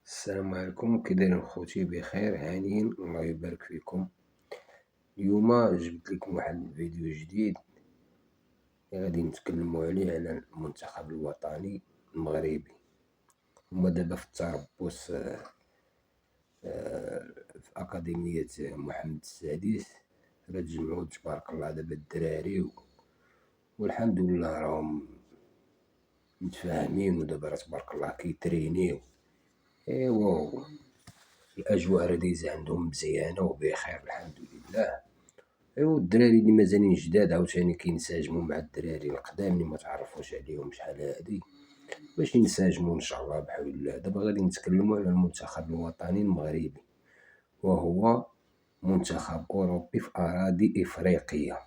السلام عليكم، كي دايرين خوتي؟ بخير هانيين، الله يبارك فيكم. اليوم جبت لكم واحد الفيديو جديد اللي غادي نتكلموا عليه على المنتخب الوطني المغربي. هما دابا في التربص في أكاديمية محمد السادس. راه تجمعوا تبارك الله دابا الدراري والحمد لله راهم متفاهمين، ودابا راه تبارك الله كيترينيو. ايوا الأجواء راه دايزة عندهم مزيانة وبخير الحمد لله. ايوا الدراري اللي مازالين جداد عاوتاني كينسجموا مع الدراري القدام اللي ما تعرفوش عليهم شحال هادي، باش ينسجموا ان شاء الله بحول الله. دابا غادي نتكلموا على المنتخب الوطني المغربي، وهو منتخب اوروبي في اراضي افريقيه.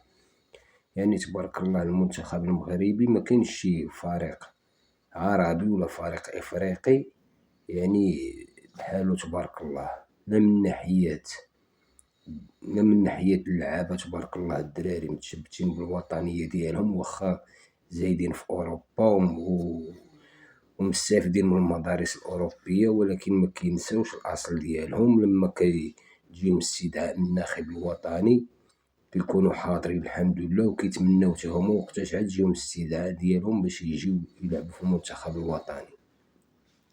يعني تبارك الله المنتخب المغربي ما كاينش شي فريق عربي ولا فريق افريقي يعني بحالو تبارك الله، لا من ناحية اللعابة تبارك الله. الدراري متشبتين بالوطنية ديالهم، واخا زايدين في أوروبا ومستافدين من المدارس الأوروبية، ولكن ما كينساوش الأصل ديالهم. لما كيجيهم استدعاء من الناخب الوطني كيكونوا حاضرين الحمد لله، وكيتمناو تا هما وقتاش عاد تجيهم الاستدعاء ديالهم باش يجيو يلعبوا في المنتخب الوطني.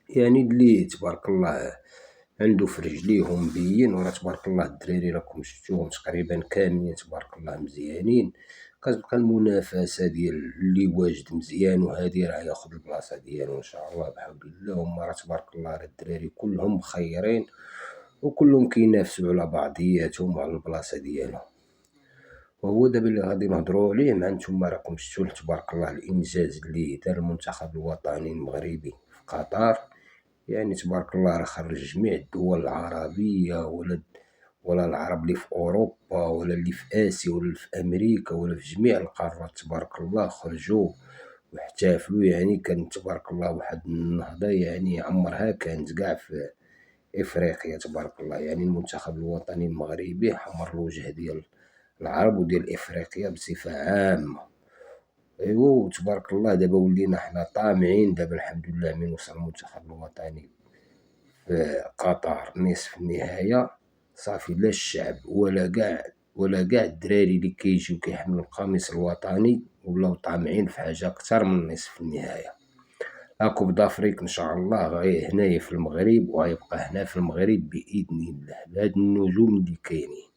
يعني اللي تبارك الله عنده في رجليهم بين، وراه تبارك الله الدراري راكم شفتوهم تقريبا كاملين تبارك الله مزيانين. كتبقى المنافسة ديال اللي واجد مزيان وهادي راه ياخد البلاصة ديالو ان شاء الله بحول الله. هما راه تبارك الله راه الدراري كلهم مخيرين وكلهم كينافسوا على بعضياتهم وعلى البلاصة ديالهم. وهو دابا اللي غادي نهضروا عليه مع نتوما راكم شفتوا تبارك الله الانجاز اللي دار المنتخب الوطني المغربي في قطر. يعني تبارك الله راه خرج جميع الدول العربية، ولا العرب اللي في أوروبا ولا اللي في آسيا ولا اللي في أمريكا ولا في جميع القارات تبارك الله خرجوا واحتفلوا. يعني كانت تبارك الله واحد النهضة يعني عمرها كانت كاع في إفريقيا تبارك الله. يعني المنتخب الوطني المغربي حمر الوجه ديال العرب وديال إفريقيا بصفة عامة. ايوا تبارك الله دابا ولينا حنا طامعين دابا الحمد لله من وصل المنتخب الوطني في قطر نصف النهاية. صافي لا الشعب ولا كاع الدراري اللي كيجيو كيحملوا القميص الوطني ولاو طامعين في حاجة أكثر من نصف النهاية. لا كوب دافريك إن شاء الله غير هنايا في المغرب، وغيبقى هنا في المغرب بإذن الله بهاد النجوم اللي كاينين.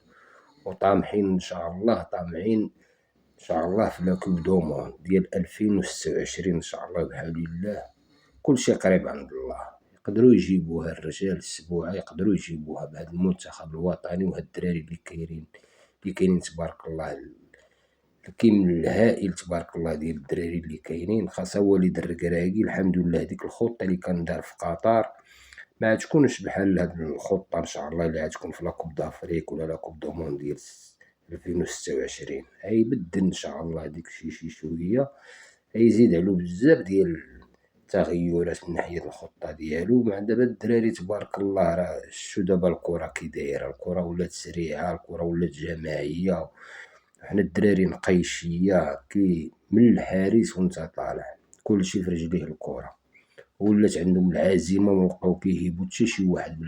وطامحين إن شاء الله، طامعين إن شاء الله في لا كوب دو موند ديال 2026 إن شاء الله بحول الله. كلشي قريب عند الله، يقدروا يجيبوها الرجال السبوعة، يقدروا يجيبوها بهذا المنتخب الوطني وهاد الدراري اللي كاينين تبارك الله. الكم الهائل تبارك الله ديال الدراري اللي كاينين، خاصة وليد الركراكي الحمد لله. ديك الخطة اللي كان دار في قطر ما تكونش بحال هاد الخطة ان شاء الله اللي غتكون في لاكوب دافريك ولا لاكوب دو موند ديال 2026. غيبدل ان شاء الله ديك شي شوية، غيزيد علو بزاف ديال التغيرات من ناحية الخطة ديالو. مع دابا الدراري تبارك الله راه شتو دابا الكرة كي دايرة، الكرة ولات سريعة، الكرة ولات جماعية. حنا الدراري نقيشية كي من الحارس وانت طالع كلشي في رجليه الكرة، ولات عندهم العزيمة ومبقاو كيهيبو حتى شي واحد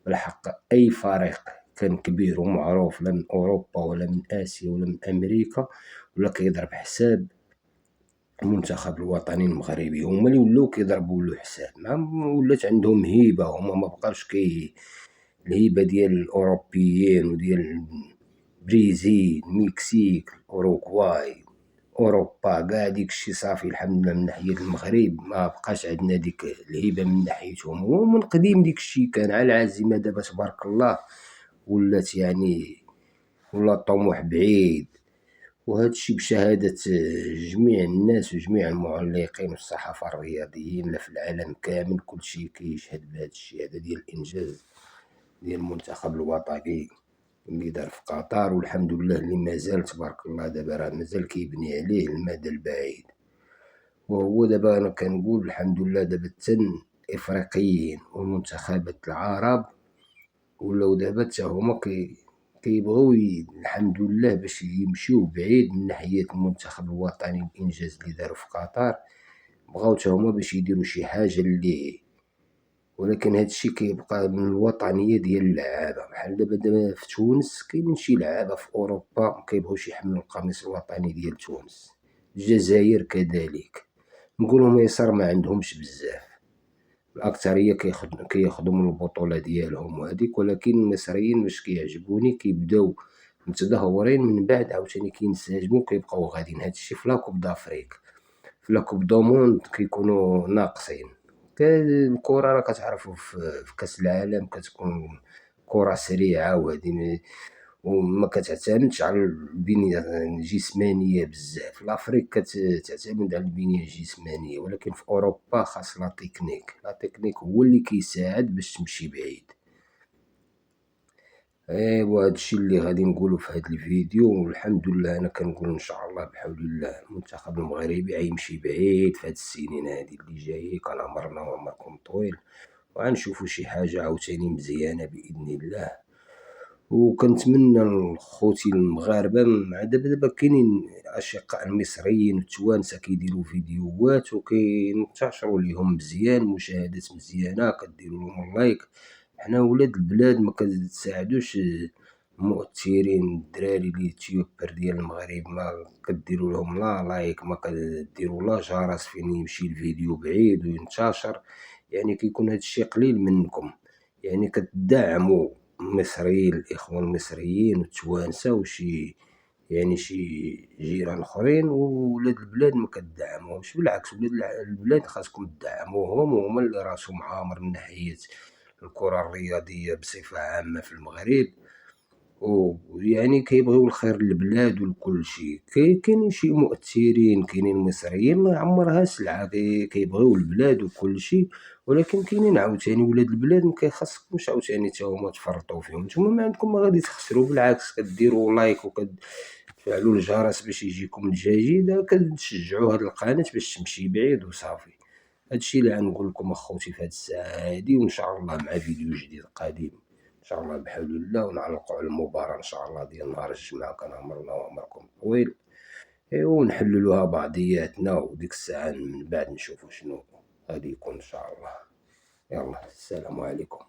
بالحق أي فريق كان كبير ومعروف لا من أوروبا ولا من آسيا ولا من أمريكا ولا كيضرب حساب المنتخب الوطني المغربي. هما اللي ولاو كيضربوا له حساب، ولات عندهم هيبة. هما ما بقاوش الهيبة ديال الأوروبيين وديال بريزيل، المكسيك، أوروغواي، أوروبا كاع ديكشي صافي الحمد لله. من ناحية المغرب ما بقاش عندنا ديك الهيبة من ناحيتهم، ومن قديم ديكشي كان على العزيمة. دابا تبارك الله ولات يعني ولا الطموح بعيد، وهذا الشيء بشهادة جميع الناس وجميع المعلقين والصحافة الرياضيين في العالم كامل. كل شيء كيشهد بهذا الشيء هذا ديال الإنجاز ديال المنتخب الوطني اللي دار في قطر، والحمد لله اللي مازال تبارك الله دابا راه مازال كيبني عليه المدى البعيد. وهو دابا أنا كنقول الحمد لله دابا التن الإفريقيين والمنتخبات العرب ولاو دابا تا هما كيبغيو الحمد لله باش يمشيو بعيد من ناحية المنتخب الوطني. الإنجاز اللي دارو في قطر بغاو تا هما باش يديرو شي حاجة اللي ولكن هاد الشي كيبقى من الوطنية ديال اللعابة. بحال دابا في تونس كاينين شي لعابة في أوروبا مكيبغيوش يحملو القميص الوطني ديال تونس، الجزائر كذلك، نقولهم يسار معندهمش بزاف، الأكترية كياخدو من البطولة ديالهم وهاديك. ولكن المصريين واش كيعجبوني كيبداو متدهورين من بعد عاوتاني كينسجمو كيبقاو غاديين. هاد الشي في لاكوب دافريك، في لاكوب دوموند كيكونو ناقصين. الكرة راه كتعرفو في كاس العالم كتكون كرة سريعة وهادي وما كتعتمدش على البنية الجسمانية بزاف. لافريك كتعتمد على البنية الجسمانية، ولكن في أوروبا خاص لا تكنيك هو اللي كيساعد باش تمشي بعيد. ايوا هادشي اللي غادي نقولو في هاد الفيديو، والحمد لله انا كنقول ان شاء الله بحول الله المنتخب المغربي غيمشي بعيد في هاد السنين هادي اللي جايين. كان عمرنا وعمركم طويل، وغنشوفو شي حاجة عاوتاني مزيانة بإذن الله. وكنتمنى لخوتي المغاربة مع دابا كاينين الأشقاء المصريين والتوانسة كيديرو فيديوهات وكينتشروا ليهم مزيان، مشاهدات مزيانة كديروا لهم لايك. حنا ولاد البلاد ما كنساعدوش المؤثرين الدراري اليوتيوبر ديال المغرب، ما كديروا لهم لا لايك، ما كديروا لا جرس فين يمشي الفيديو بعيد وينتشر. يعني كيكون هاد الشي قليل منكم، يعني كتدعموا المصريين، الإخوة المصريين والتوانسة وشي يعني شي جيران أخرين. وولاد البلاد ما كدعموهمش، بالعكس ولاد البلاد خاصكم تدعموهم، وهما اللي راسهم عامر من ناحية الكرة الرياضية بصفة عامة في المغرب. ويعني كيبغيو الخير للبلاد ولكل شيء. كاينين شي مؤثرين كاينين مصريين الله يعمرها سلعة كيبغيو البلاد وكل شيء، ولكن كاينين عاوتاني ولاد البلاد مكيخصكمش عاوتاني تا هما تفرطوا فيهم. نتوما ما عندكم ما غادي تخسروا، بالعكس كديروا لايك وكتفعلوا الجرس باش يجيكم الجديد، كتشجعوا هاد القناة باش تمشي بعيد وصافي. هادشي اللي غنقول لكم اخوتي في هاد الساعة هادي، وان شاء الله مع فيديو جديد قادم ان شاء الله بحول الله، ونعلقوا على المباراة ان شاء الله ديال نهار الجمعة. كان عمرنا وعمركم طويل. ونحللوها بعضياتنا، وديك الساعة من بعد نشوفوا شنو غادي يكون ان شاء الله. يلا السلام عليكم.